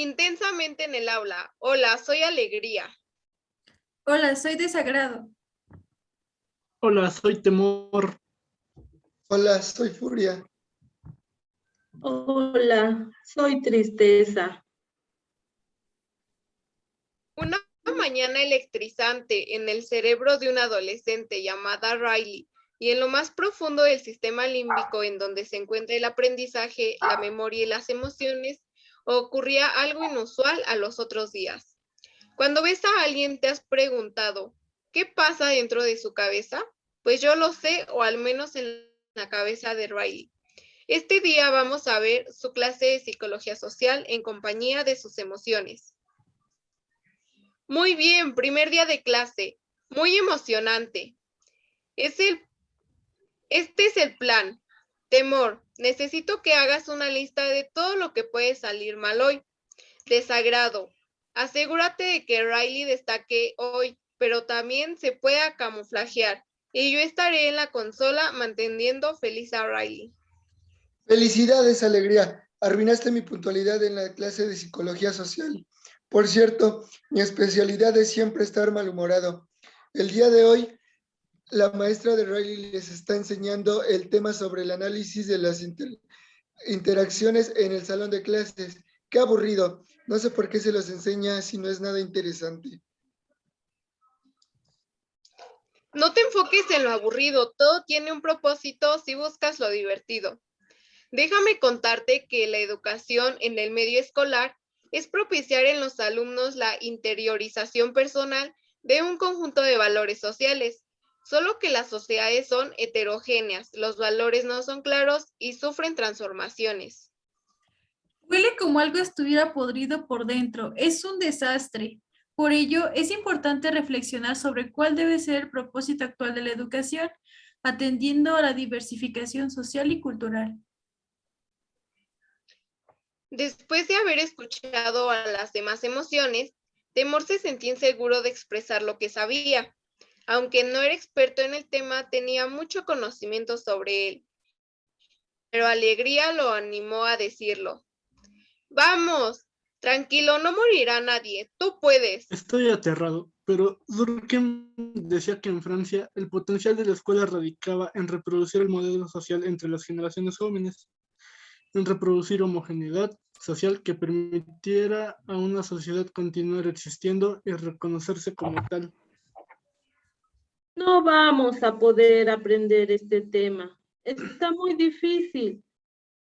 Intensamente en el aula. Hola, soy Alegría. Hola, soy Desagrado. Hola, soy Temor. Hola, soy Furia. Hola, soy Tristeza. Una mañana electrizante en el cerebro de una adolescente llamada Riley y en lo más profundo del sistema límbico en donde se encuentra el aprendizaje, la memoria y las emociones, ocurría algo inusual a los otros días. Cuando ves a alguien te has preguntado, ¿qué pasa dentro de su cabeza? Pues yo lo sé, o al menos en la cabeza de Riley. Este día vamos a ver su clase de psicología social en compañía de sus emociones. Muy bien, primer día de clase. Muy emocionante. Este es el plan. Temor, necesito que hagas una lista de todo lo que puede salir mal hoy. Desagrado, asegúrate de que Riley destaque hoy, pero también se pueda camuflajear. Y yo estaré en la consola manteniendo feliz a Riley. Felicidades, Alegría. Arruinaste mi puntualidad en la clase de psicología social. Por cierto, mi especialidad es siempre estar malhumorado. El día de hoy, la maestra de Riley les está enseñando el tema sobre el análisis de las interacciones en el salón de clases. Qué aburrido. No sé por qué se los enseña si no es nada interesante. No te enfoques en lo aburrido, todo tiene un propósito si buscas lo divertido. Déjame contarte que la educación en el medio escolar es propiciar en los alumnos la interiorización personal de un conjunto de valores sociales, solo que las sociedades son heterogéneas, los valores no son claros y sufren transformaciones. Huele como algo estuviera podrido por dentro. Es un desastre. Por ello, es importante reflexionar sobre cuál debe ser el propósito actual de la educación, atendiendo a la diversificación social y cultural. Después de haber escuchado a las demás emociones, Temor se sentía inseguro de expresar lo que sabía. Aunque no era experto en el tema, tenía mucho conocimiento sobre él, pero Alegría lo animó a decirlo. Vamos, tranquilo, no morirá nadie, tú puedes. Estoy aterrado, pero Durkheim decía que en Francia el potencial de la escuela radicaba en reproducir el modelo social entre las generaciones jóvenes, en reproducir homogeneidad social que permitiera a una sociedad continuar existiendo y reconocerse como tal. No vamos a poder aprender este tema. Está muy difícil.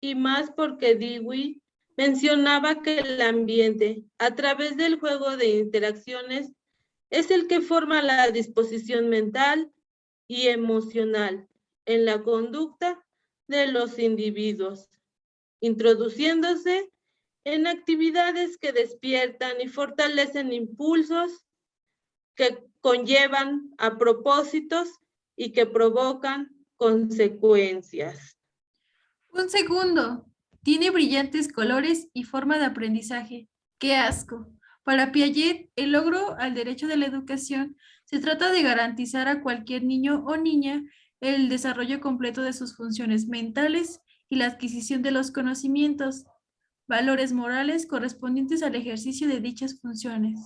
Y más porque Dewey mencionaba que el ambiente, a través del juego de interacciones, es el que forma la disposición mental y emocional en la conducta de los individuos, introduciéndose en actividades que despiertan y fortalecen impulsos que conllevan a propósitos y que provocan consecuencias. Un segundo. Tiene brillantes colores y forma de aprendizaje. ¡Qué asco! Para Piaget, el logro al derecho de la educación se trata de garantizar a cualquier niño o niña el desarrollo completo de sus funciones mentales y la adquisición de los conocimientos, valores morales correspondientes al ejercicio de dichas funciones.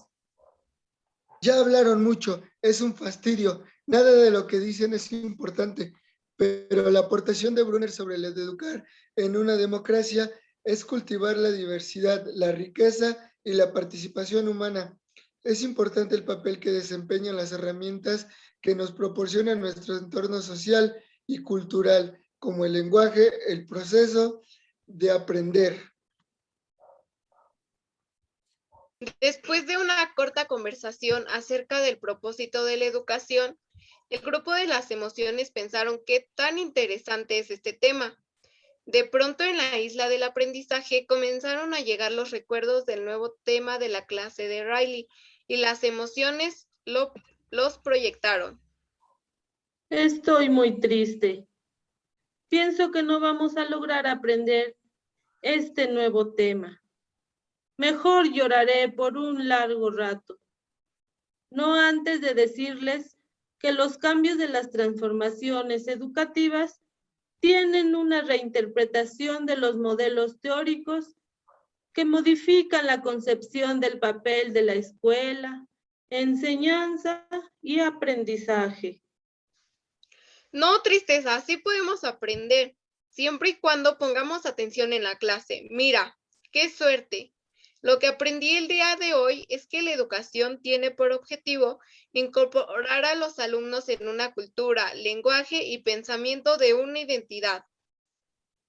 Ya hablaron mucho, es un fastidio. Nada de lo que dicen es importante, pero la aportación de Brunner sobre el educar en una democracia es cultivar la diversidad, la riqueza y la participación humana. Es importante el papel que desempeñan las herramientas que nos proporciona nuestro entorno social y cultural, como el lenguaje, el proceso de aprender. Después de una corta conversación acerca del propósito de la educación, el grupo de las emociones pensaron qué tan interesante es este tema. De pronto en la isla del aprendizaje comenzaron a llegar los recuerdos del nuevo tema de la clase de Riley y las emociones los proyectaron. Estoy muy triste. Pienso que no vamos a lograr aprender este nuevo tema. Mejor lloraré por un largo rato, no antes de decirles que los cambios de las transformaciones educativas tienen una reinterpretación de los modelos teóricos que modifican la concepción del papel de la escuela, enseñanza y aprendizaje. No, tristeza, así podemos aprender, siempre y cuando pongamos atención en la clase. Mira, qué suerte. Lo que aprendí el día de hoy es que la educación tiene por objetivo incorporar a los alumnos en una cultura, lenguaje y pensamiento de una identidad.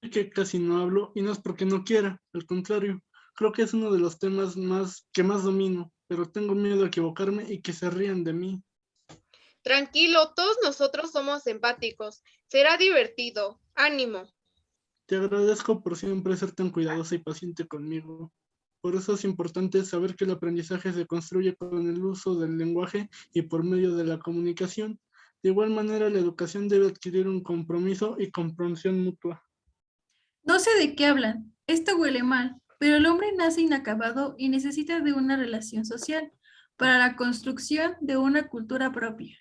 Que casi no hablo y no es porque no quiera, al contrario, creo que es uno de los temas que más domino, pero tengo miedo a equivocarme y que se rían de mí. Tranquilo, todos nosotros somos empáticos. Será divertido. Ánimo. Te agradezco por siempre ser tan cuidadosa y paciente conmigo. Por eso es importante saber que el aprendizaje se construye con el uso del lenguaje y por medio de la comunicación. De igual manera, la educación debe adquirir un compromiso y comprensión mutua. No sé de qué hablan. Esto huele mal, pero el hombre nace inacabado y necesita de una relación social para la construcción de una cultura propia.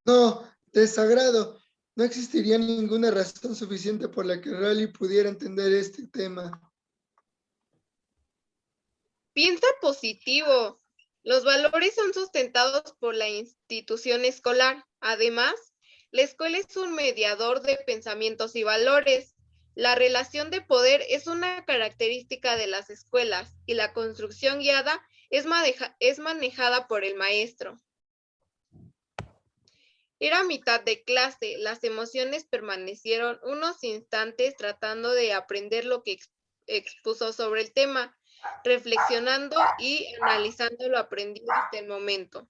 No, desagrado. No existiría ninguna razón suficiente por la que Riley pudiera entender este tema. Piensa positivo. Los valores son sustentados por la institución escolar. Además, la escuela es un mediador de pensamientos y valores. La relación de poder es una característica de las escuelas y la construcción guiada es manejada por el maestro. Era mitad de clase, las emociones permanecieron unos instantes tratando de aprender lo que expuso sobre el tema, reflexionando y analizando lo aprendido hasta el momento,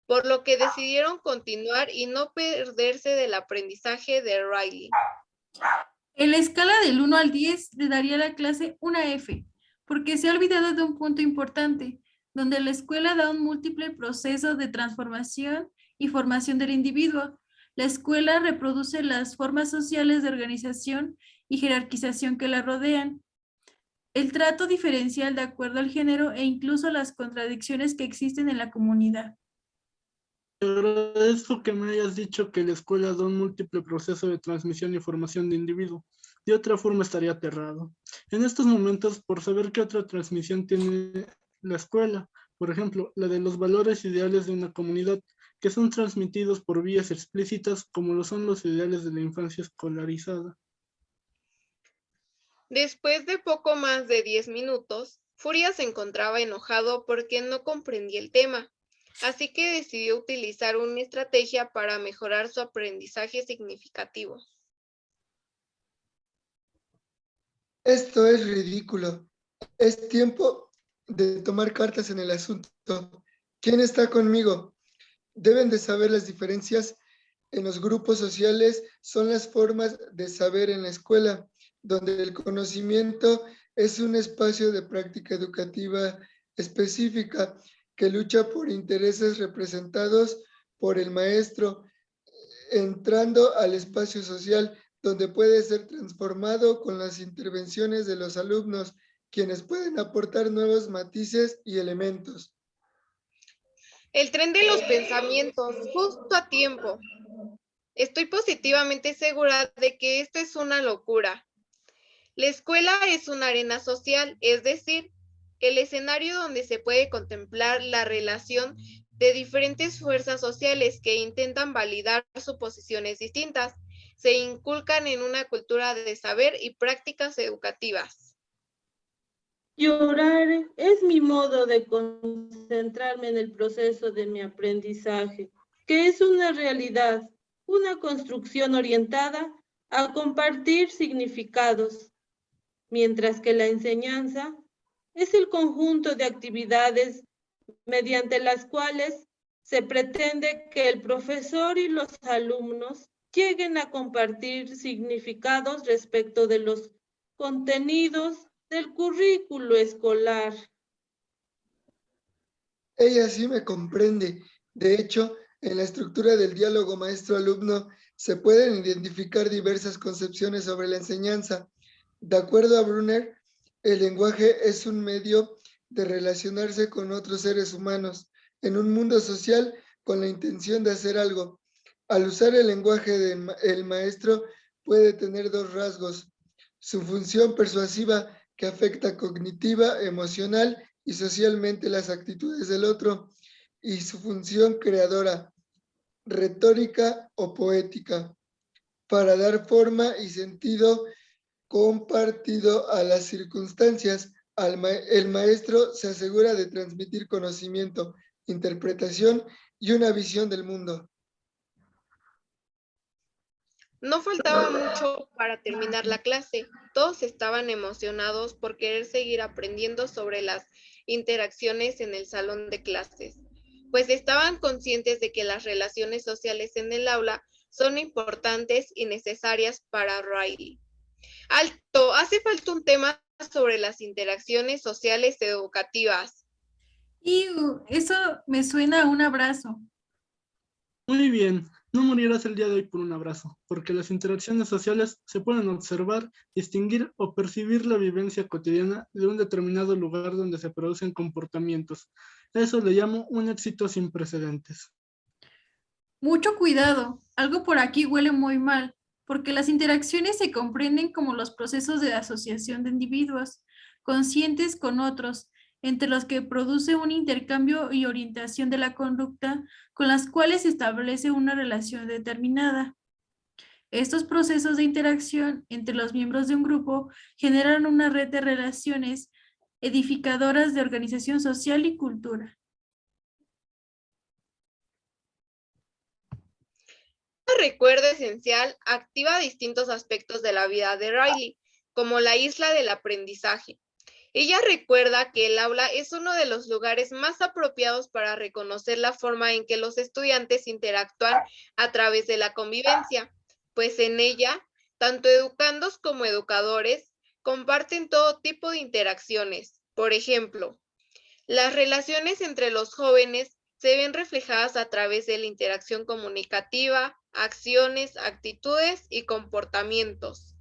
por lo que decidieron continuar y no perderse del aprendizaje de Riley. En la escala del 1 al 10 le daría a la clase una F, porque se ha olvidado de un punto importante, donde la escuela da un múltiple proceso de transformación y formación del individuo. La escuela reproduce las formas sociales de organización y jerarquización que la rodean, el trato diferencial de acuerdo al género e incluso las contradicciones que existen en la comunidad. Te agradezco que me hayas dicho que la escuela da un múltiple proceso de transmisión y formación de individuo. De otra forma estaría aterrado. En estos momentos, por saber qué otra transmisión tiene la escuela, por ejemplo, la de los valores ideales de una comunidad, que son transmitidos por vías explícitas como lo son los ideales de la infancia escolarizada. Después de poco más de 10 minutos, Furia se encontraba enojado porque no comprendía el tema, así que decidió utilizar una estrategia para mejorar su aprendizaje significativo. Esto es ridículo. Es tiempo de tomar cartas en el asunto. ¿Quién está conmigo? Deben de saber las diferencias en los grupos sociales, son las formas de saber en la escuela, donde el conocimiento es un espacio de práctica educativa específica que lucha por intereses representados por el maestro, entrando al espacio social, donde puede ser transformado con las intervenciones de los alumnos, quienes pueden aportar nuevos matices y elementos. El tren de los pensamientos, justo a tiempo. Estoy positivamente segura de que esta es una locura. La escuela es una arena social, es decir, el escenario donde se puede contemplar la relación de diferentes fuerzas sociales que intentan validar suposiciones distintas, se inculcan en una cultura de saber y prácticas educativas. Llorar es mi modo de concentrarme en el proceso de mi aprendizaje, que es una realidad, una construcción orientada a compartir significados, mientras que la enseñanza es el conjunto de actividades mediante las cuales se pretende que el profesor y los alumnos lleguen a compartir significados respecto de los contenidos del currículo escolar. Ella sí me comprende. De hecho, en la estructura del diálogo maestro-alumno se pueden identificar diversas concepciones sobre la enseñanza. De acuerdo a Brunner, el lenguaje es un medio de relacionarse con otros seres humanos en un mundo social con la intención de hacer algo. Al usar el lenguaje del maestro puede tener dos rasgos: su función persuasiva, que afecta cognitiva, emocional y socialmente las actitudes del otro y su función creadora, retórica o poética, para dar forma y sentido compartido a las circunstancias. El maestro se asegura de transmitir conocimiento, interpretación y una visión del mundo. No faltaba mucho para terminar la clase. Todos estaban emocionados por querer seguir aprendiendo sobre las interacciones en el salón de clases, pues estaban conscientes de que las relaciones sociales en el aula son importantes y necesarias para Riley. Alto, hace falta un tema sobre las interacciones sociales educativas. Y eso me suena a un abrazo. Muy bien, no morirás el día de hoy por un abrazo, porque las interacciones sociales se pueden observar, distinguir o percibir la vivencia cotidiana de un determinado lugar donde se producen comportamientos. Eso le llamo un éxito sin precedentes. Mucho cuidado, algo por aquí huele muy mal, porque las interacciones se comprenden como los procesos de asociación de individuos conscientes con otros, entre los que produce un intercambio y orientación de la conducta con las cuales se establece una relación determinada. Estos procesos de interacción entre los miembros de un grupo generan una red de relaciones edificadoras de organización social y cultura. Recuerdo esencial activa distintos aspectos de la vida de Riley, como la isla del aprendizaje. Ella recuerda que el aula es uno de los lugares más apropiados para reconocer la forma en que los estudiantes interactúan a través de la convivencia, pues en ella, tanto educandos como educadores comparten todo tipo de interacciones. Por ejemplo, las relaciones entre los jóvenes se ven reflejadas a través de la interacción comunicativa, acciones, actitudes y comportamientos.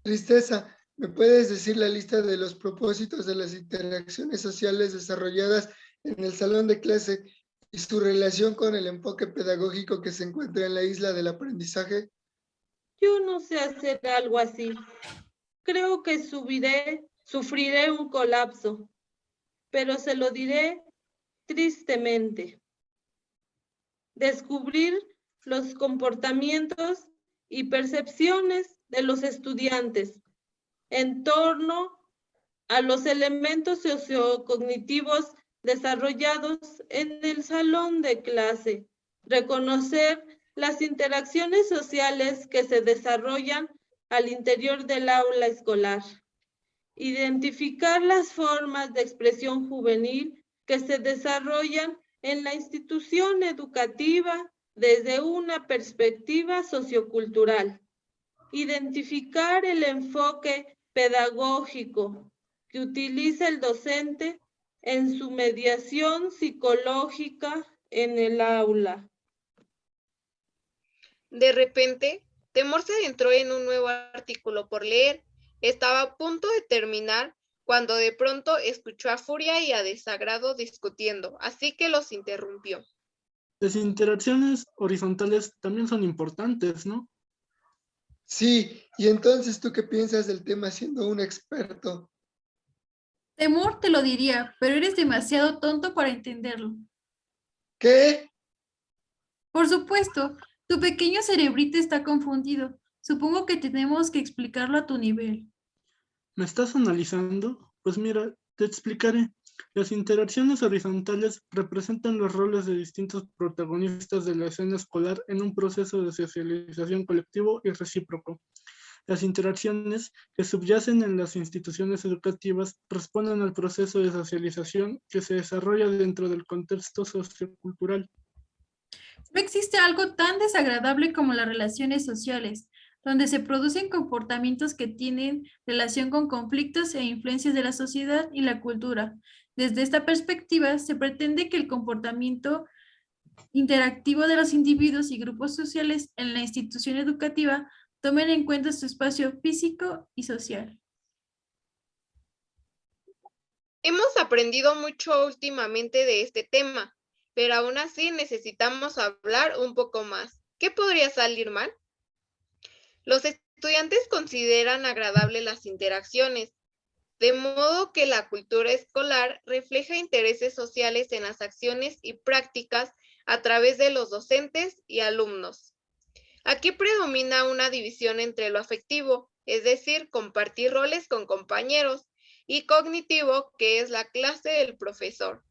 Tristeza, ¿me puedes decir la lista de los propósitos de las interacciones sociales desarrolladas en el salón de clase y su relación con el enfoque pedagógico que se encuentra en la isla del aprendizaje? Yo no sé hacer algo así. Creo que sufriré un colapso, pero se lo diré tristemente. Descubrir los comportamientos y percepciones de los estudiantes en torno a los elementos sociocognitivos desarrollados en el salón de clase. Reconocer las interacciones sociales que se desarrollan al interior del aula escolar. Identificar las formas de expresión juvenil que se desarrollan en la institución educativa desde una perspectiva sociocultural. Identificar el enfoque pedagógico que utiliza el docente en su mediación psicológica en el aula. De repente, Temor se adentró en un nuevo artículo por leer. Estaba a punto de terminar cuando de pronto escuchó a Furia y a Desagrado discutiendo, así que los interrumpió. Las interacciones horizontales también son importantes, ¿no? Sí, y entonces, ¿tú qué piensas del tema siendo un experto? Temor te lo diría, pero eres demasiado tonto para entenderlo. ¿Qué? Por supuesto, tu pequeño cerebrito está confundido. Supongo que tenemos que explicarlo a tu nivel. ¿Me estás analizando? Pues mira, te explicaré. Las interacciones horizontales representan los roles de distintos protagonistas de la escena escolar en un proceso de socialización colectivo y recíproco. Las interacciones que subyacen en las instituciones educativas responden al proceso de socialización que se desarrolla dentro del contexto sociocultural. No existe algo tan desagradable como las relaciones sociales, donde se producen comportamientos que tienen relación con conflictos e influencias de la sociedad y la cultura. Desde esta perspectiva, se pretende que el comportamiento interactivo de los individuos y grupos sociales en la institución educativa tomen en cuenta su espacio físico y social. Hemos aprendido mucho últimamente de este tema, pero aún así necesitamos hablar un poco más. ¿Qué podría salir mal? Los estudiantes consideran agradables las interacciones, de modo que la cultura escolar refleja intereses sociales en las acciones y prácticas a través de los docentes y alumnos. Aquí predomina una división entre lo afectivo, es decir, compartir roles con compañeros, y cognitivo, que es la clase del profesor.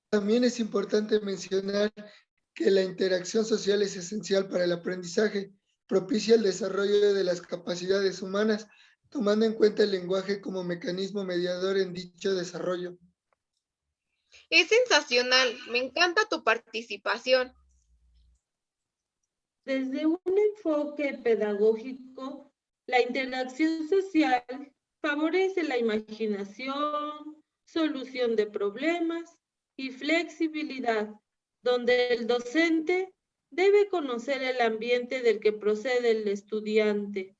También es importante mencionar que la interacción social es esencial para el aprendizaje, propicia el desarrollo de las capacidades humanas, tomando en cuenta el lenguaje como mecanismo mediador en dicho desarrollo. Es sensacional, me encanta tu participación. Desde un enfoque pedagógico, la interacción social favorece la imaginación, solución de problemas y flexibilidad, donde el docente debe conocer el ambiente del que procede el estudiante.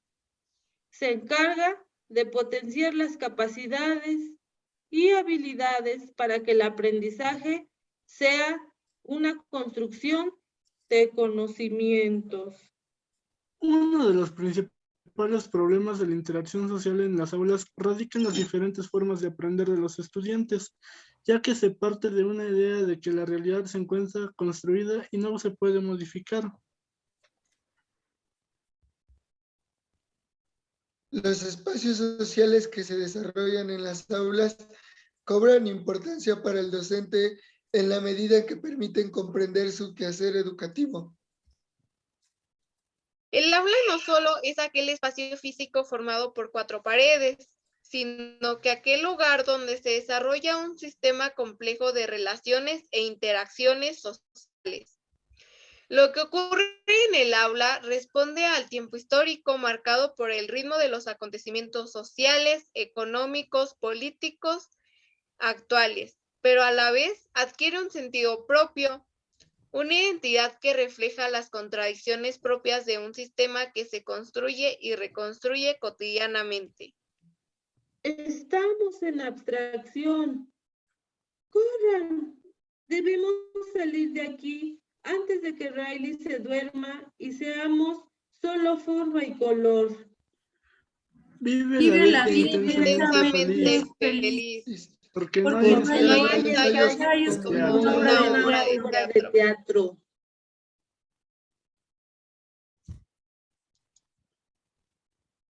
Se encarga de potenciar las capacidades y habilidades para que el aprendizaje sea una construcción de conocimientos. Uno de los principales problemas de la interacción social en las aulas radica en las diferentes formas de aprender de los estudiantes, ya que se parte de una idea de que la realidad se encuentra construida y no se puede modificar. Los espacios sociales que se desarrollan en las aulas cobran importancia para el docente en la medida que permiten comprender su quehacer educativo. El aula no solo es aquel espacio físico formado por 4 paredes, sino que aquel lugar donde se desarrolla un sistema complejo de relaciones e interacciones sociales. Lo que ocurre en el aula responde al tiempo histórico marcado por el ritmo de los acontecimientos sociales, económicos, políticos actuales, pero a la vez adquiere un sentido propio, una identidad que refleja las contradicciones propias de un sistema que se construye y reconstruye cotidianamente. Estamos en abstracción. Corran, debemos salir de aquí antes de que Riley se duerma y seamos solo forma y color. Vive la vida Intensamente feliz. feliz, porque no Porque hay no hay ensayos ensayos como como una una obra obra de de teatro.